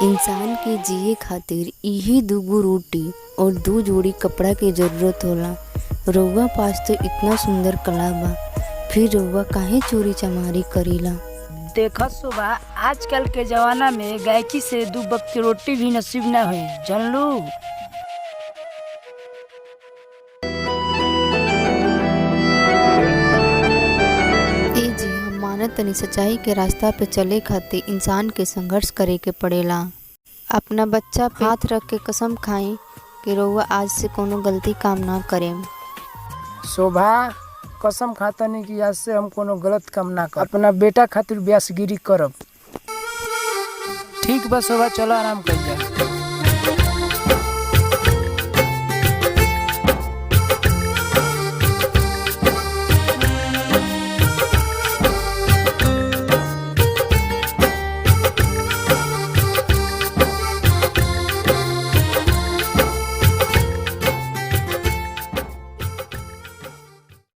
इंसान के जिए खातिर इही दुगो रोटी और दू जोड़ी कपड़ा के जरूरत होला। रउआ पास तो इतना सुंदर कला बा, फिर रउआ काहे चोरी चमारी करीला? देखत सुबह आजकल के जमाना में गायकी से दू वक्त की रोटी भी नसीब ना हुई, जानलू। ए जी, हम मानत तनी सच्चाई के रास्ता पे चले खातिर इंसान के संघर्ष करे के पड़ेला। अपना बच्चा पे हाथ रख के कसम खाई कि रउआ आज से कोनो गलती काम ना करेम। शोभा, कसम खाता नहीं कि आज से हम कोनो गलत काम ना कर, अपना बेटा खातिर ब्यासगिरी करब। ठीक बा शोभा, चलो आराम कर।